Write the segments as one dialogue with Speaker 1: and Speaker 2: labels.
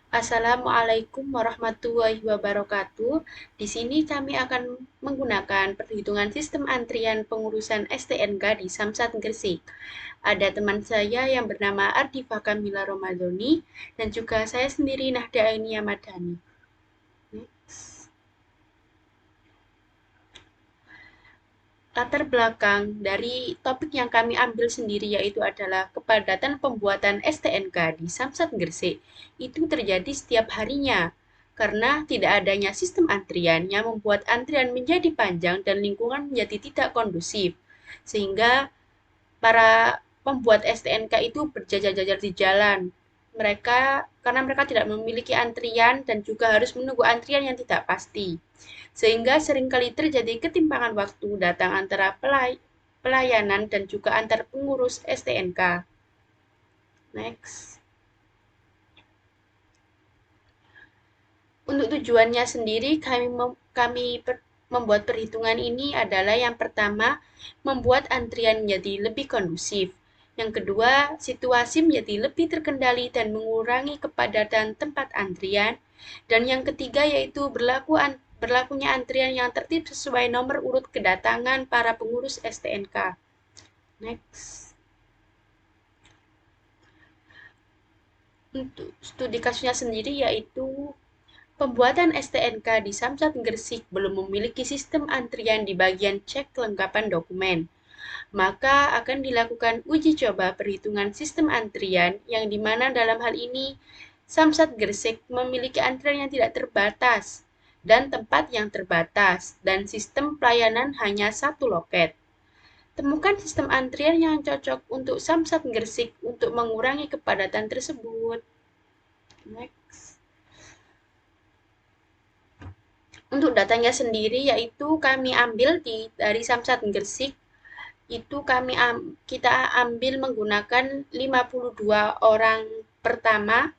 Speaker 1: Assalamualaikum warahmatullahi wabarakatuh. Di sini kami akan menggunakan perhitungan sistem antrian pengurusan STNK di Samsat Gresik. Ada teman saya yang bernama Ardifa Kamila Romadhoni dan juga saya sendiri Nahda Ainia Madani. Next. Latar belakang dari topik yang kami ambil sendiri yaitu adalah kepadatan pembuatan STNK di Samsat Gresik itu terjadi setiap harinya karena tidak adanya sistem antrian yang membuat antrian menjadi panjang dan lingkungan menjadi tidak kondusif sehingga para pembuat STNK itu berjajar-jajar di jalan. Karena mereka tidak memiliki antrian dan juga harus menunggu antrian yang tidak pasti. Sehingga seringkali terjadi ketimpangan waktu datang antara pelayanan dan juga antar pengurus STNK. Next. Untuk tujuannya sendiri kami membuat perhitungan ini adalah yang pertama, membuat antrian menjadi lebih kondusif. Yang kedua, situasi menjadi lebih terkendali dan mengurangi kepadatan tempat antrian. Dan yang ketiga yaitu berlakunya antrian yang tertib sesuai nomor urut kedatangan para pengurus STNK. Next. Untuk studi kasusnya sendiri yaitu pembuatan STNK di Samsat Gresik belum memiliki sistem antrian di bagian cek kelengkapan dokumen. Maka akan dilakukan uji coba perhitungan sistem antrian yang dimana dalam hal ini Samsat Gresik memiliki antrian yang tidak terbatas dan tempat yang terbatas dan sistem pelayanan hanya satu loket. Temukan sistem antrian yang cocok untuk Samsat Gresik untuk mengurangi kepadatan tersebut. Next. Untuk datanya sendiri yaitu kami ambil dari Samsat Gresik itu kita ambil menggunakan 52 orang pertama.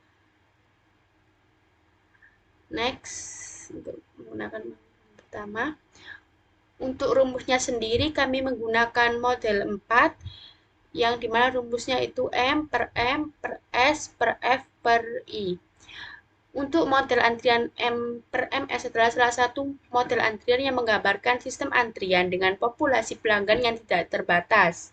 Speaker 1: Next, untuk menggunakan pertama. Untuk rumusnya sendiri kami menggunakan model 4 yang dimana rumusnya itu M per S per F per I. Untuk model antrian M per MS adalah salah satu model antrian yang menggambarkan sistem antrian dengan populasi pelanggan yang tidak terbatas.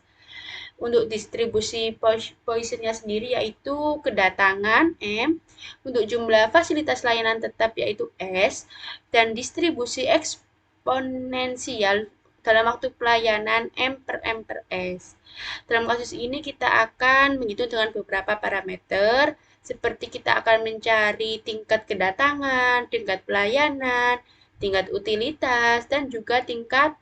Speaker 1: Untuk distribusi Poissonnya sendiri yaitu kedatangan M, untuk jumlah fasilitas layanan tetap yaitu S, dan distribusi eksponensial dalam waktu pelayanan M per S. Dalam kasus ini kita akan menghitung dengan beberapa parameter, seperti kita akan mencari tingkat kedatangan, tingkat pelayanan, tingkat utilitas, dan juga tingkat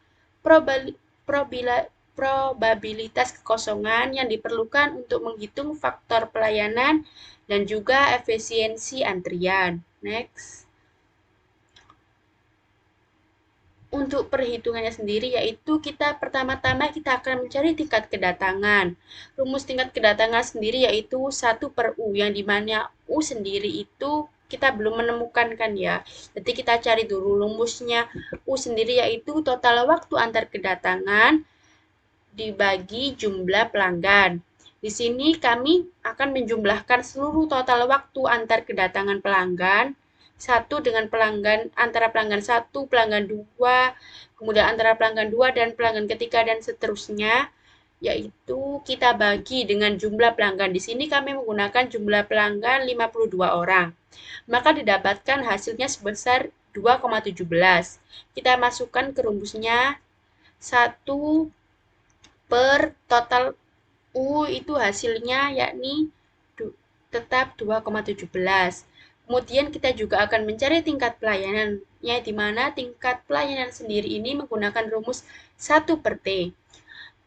Speaker 1: probabilitas kekosongan yang diperlukan untuk menghitung faktor pelayanan dan juga efisiensi antrian. Next. Untuk perhitungannya sendiri yaitu pertama-tama kita akan mencari tingkat kedatangan. Rumus tingkat kedatangan sendiri yaitu 1 per U yang dimana U sendiri itu kita belum menemukan kan ya. Jadi kita cari dulu rumusnya U sendiri yaitu total waktu antar kedatangan dibagi jumlah pelanggan. Di sini kami akan menjumlahkan seluruh total waktu antar kedatangan pelanggan satu dengan antara pelanggan 1, pelanggan 2, kemudian antara pelanggan 2 dan pelanggan ketiga dan seterusnya, yaitu kita bagi dengan jumlah pelanggan. Di sini kami menggunakan jumlah pelanggan 52 orang. Maka didapatkan hasilnya sebesar 2,17. Kita masukkan ke rumusnya 1 per total U itu hasilnya yakni tetap 2,17. Kemudian kita juga akan mencari tingkat pelayanannya di mana tingkat pelayanan sendiri ini menggunakan rumus 1 per T.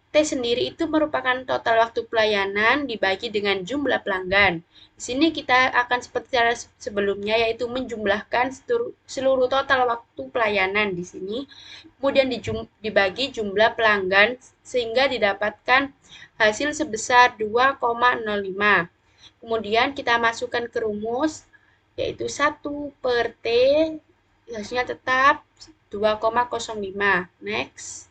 Speaker 1: T sendiri itu merupakan total waktu pelayanan dibagi dengan jumlah pelanggan. Di sini kita akan seperti cara sebelumnya yaitu menjumlahkan seluruh total waktu pelayanan di sini. Kemudian dibagi jumlah pelanggan sehingga didapatkan hasil sebesar 2,05. Kemudian kita masukkan ke rumus yaitu 1 per T hasilnya tetap 2,05. Next.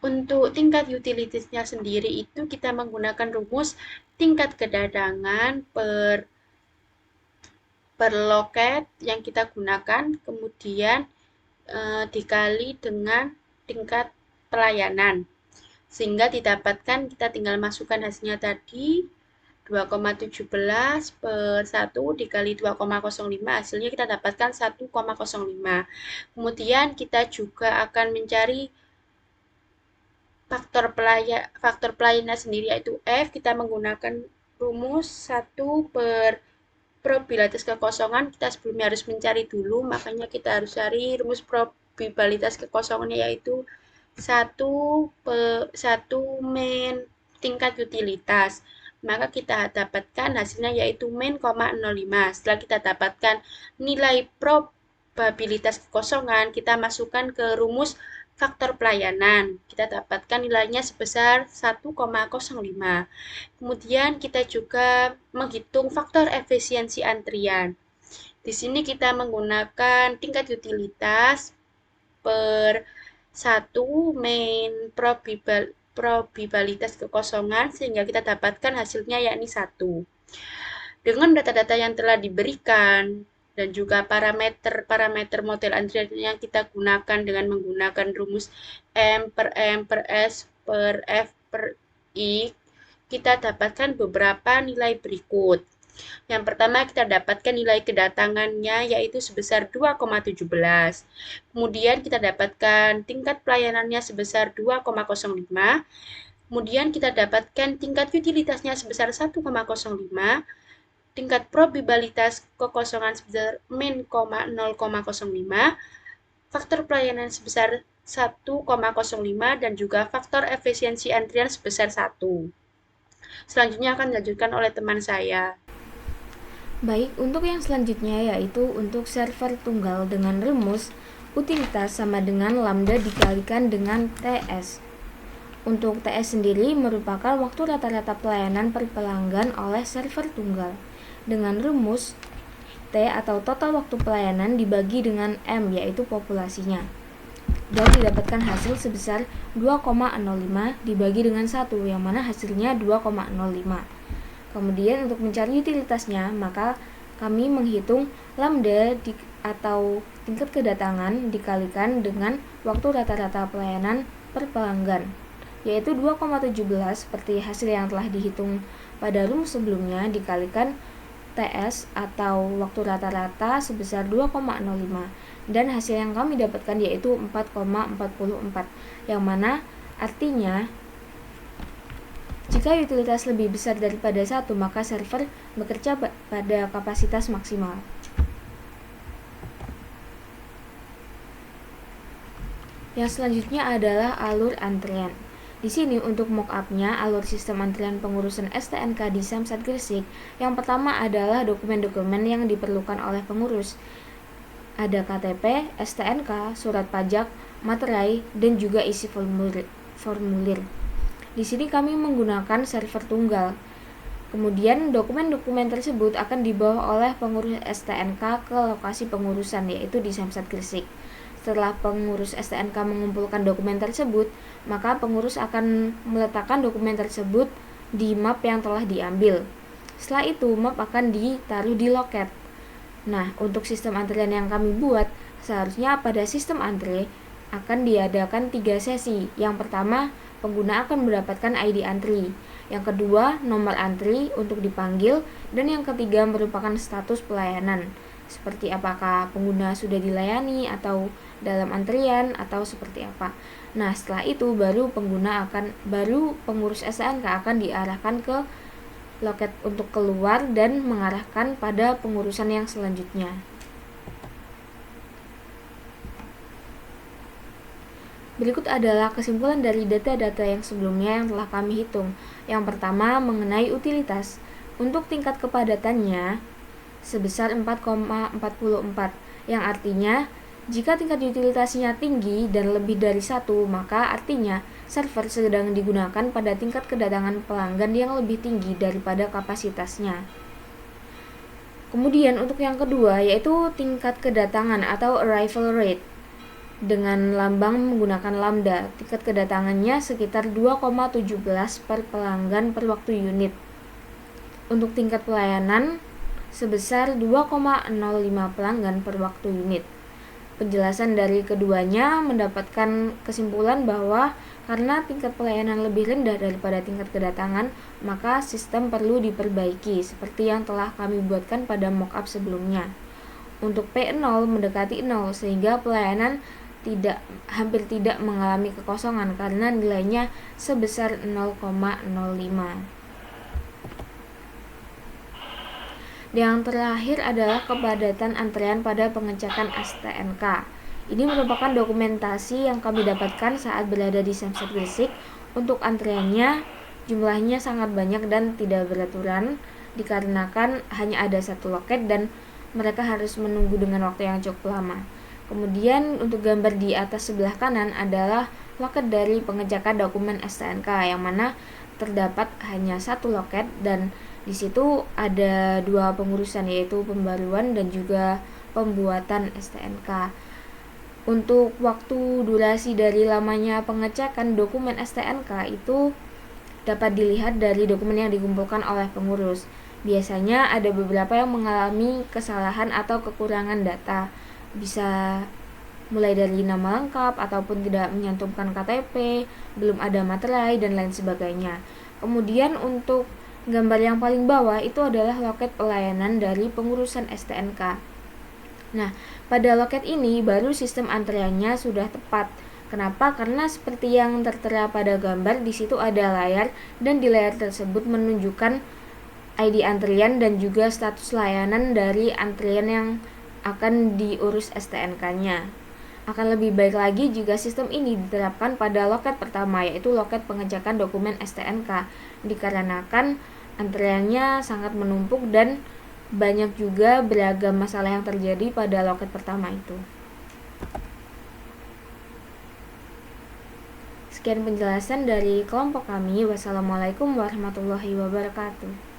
Speaker 1: Untuk tingkat utilitasnya sendiri itu kita menggunakan rumus tingkat kedatangan per per loket yang kita gunakan, kemudian dikali dengan tingkat pelayanan. Sehingga didapatkan, kita tinggal masukkan hasilnya tadi, 2,17 per 1 dikali 2,05, hasilnya kita dapatkan 1,05. Kemudian kita juga akan mencari faktor pelayanan sendiri, yaitu F. Kita menggunakan rumus 1 per probabilitas kekosongan. Kita sebelumnya harus mencari dulu, makanya kita harus cari rumus probabilitas kekosongannya, yaitu 1 min tingkat utilitas. Maka kita dapatkan hasilnya yaitu min, 0,05. Setelah kita dapatkan nilai probabilitas kekosongan, kita masukkan ke rumus faktor pelayanan. Kita dapatkan nilainya sebesar 1,05. Kemudian kita juga menghitung faktor efisiensi antrian. Di sini kita menggunakan tingkat utilitas per 1 min probabilitas kekosongan, sehingga kita dapatkan hasilnya yakni 1. Dengan data-data yang telah diberikan dan juga parameter model antrian yang kita gunakan dengan menggunakan rumus M per S per F per I, kita dapatkan beberapa nilai berikut. Yang pertama, kita dapatkan nilai kedatangannya yaitu sebesar 2,17. Kemudian kita dapatkan tingkat pelayanannya sebesar 2,05. Kemudian kita dapatkan tingkat utilitasnya sebesar 1,05. Tingkat probabilitas kekosongan sebesar min, 0,05. Faktor pelayanan sebesar 1,05 dan juga faktor efisiensi antrian sebesar 1. Selanjutnya akan dilanjutkan oleh teman saya.
Speaker 2: Baik, untuk yang selanjutnya yaitu untuk server tunggal dengan rumus utilitas sama dengan lambda dikalikan dengan TS. Untuk TS sendiri merupakan waktu rata-rata pelayanan per pelanggan oleh server tunggal dengan rumus T atau total waktu pelayanan dibagi dengan M, yaitu populasinya, dan didapatkan hasil sebesar 2,05 dibagi dengan 1, yang mana hasilnya 2,05. Kemudian untuk mencari utilitasnya, maka kami menghitung lambda atau tingkat kedatangan dikalikan dengan waktu rata-rata pelayanan per pelanggan, yaitu 2,17 seperti hasil yang telah dihitung pada rumus sebelumnya dikalikan TS atau waktu rata-rata sebesar 2,05, dan hasil yang kami dapatkan yaitu 4,44, yang mana artinya jika utilitas lebih besar daripada 1, maka server bekerja pada kapasitas maksimal. Yang selanjutnya adalah alur antrian. Di sini untuk mock-up-nya alur sistem antrian pengurusan STNK di Samsat Gresik, yang pertama adalah dokumen-dokumen yang diperlukan oleh pengurus. Ada KTP, STNK, surat pajak, materai, dan juga isi formulir. Di sini kami menggunakan server tunggal. Kemudian dokumen-dokumen tersebut akan dibawa oleh pengurus STNK ke lokasi pengurusan, yaitu di Samsat Gresik. Setelah pengurus STNK mengumpulkan dokumen tersebut, maka pengurus akan meletakkan dokumen tersebut di map yang telah diambil. Setelah itu, map akan ditaruh di loket. Nah, untuk sistem antrian yang kami buat, seharusnya pada sistem antre akan diadakan 3 sesi. Yang pertama, pengguna akan mendapatkan ID antri. Yang kedua, nomor antri untuk dipanggil. Dan yang ketiga merupakan status pelayanan, seperti apakah pengguna sudah dilayani atau dalam antrian atau seperti apa. Nah, setelah itu baru pengurus STNK akan diarahkan ke loket untuk keluar dan mengarahkan pada pengurusan yang selanjutnya. Berikut adalah kesimpulan dari data-data yang sebelumnya yang telah kami hitung. Yang pertama mengenai utilitas. Untuk tingkat kepadatannya sebesar 4,44, yang artinya jika tingkat utilitasnya tinggi dan lebih dari 1, maka artinya server sedang digunakan pada tingkat kedatangan pelanggan yang lebih tinggi daripada kapasitasnya. Kemudian untuk yang kedua yaitu tingkat kedatangan atau arrival rate. Dengan lambang menggunakan lambda, tingkat kedatangannya sekitar 2,17 per pelanggan per waktu unit. Untuk tingkat pelayanan sebesar 2,05 pelanggan per waktu unit. Penjelasan dari keduanya mendapatkan kesimpulan bahwa karena tingkat pelayanan lebih rendah daripada tingkat kedatangan, maka sistem perlu diperbaiki seperti yang telah kami buatkan pada mockup sebelumnya. Untuk P0 mendekati 0 sehingga pelayanan hampir tidak mengalami kekosongan karena nilainya sebesar 0,05. Yang terakhir adalah kepadatan antrean pada pengecekan STNK. Ini merupakan dokumentasi yang kami dapatkan saat berada di Samsat Gresik. Untuk antreannya jumlahnya sangat banyak dan tidak beraturan dikarenakan hanya ada satu loket dan mereka harus menunggu dengan waktu yang cukup lama. Kemudian untuk gambar di atas sebelah kanan adalah loket dari pengecekan dokumen STNK yang mana terdapat hanya satu loket dan di situ ada dua pengurusan yaitu pembaruan dan juga pembuatan STNK. Untuk waktu durasi dari lamanya pengecekan dokumen STNK itu dapat dilihat dari dokumen yang dikumpulkan oleh pengurus. Biasanya ada beberapa yang mengalami kesalahan atau kekurangan data. Bisa mulai dari nama lengkap ataupun tidak menyantumkan KTP, belum ada materai dan lain sebagainya. Kemudian untuk gambar yang paling bawah itu adalah loket pelayanan dari pengurusan STNK. Nah, pada loket ini baru sistem antreannya sudah tepat. Kenapa? Karena seperti yang tertera pada gambar, di situ ada layar dan di layar tersebut menunjukkan ID antrian dan juga status layanan dari antrian yang akan diurus STNK-nya. Akan lebih baik lagi jika sistem ini diterapkan pada loket pertama, yaitu loket pengecekan dokumen STNK, dikarenakan antreannya sangat menumpuk dan banyak juga beragam masalah yang terjadi pada loket pertama itu. Sekian penjelasan dari kelompok kami. Wassalamualaikum warahmatullahi wabarakatuh.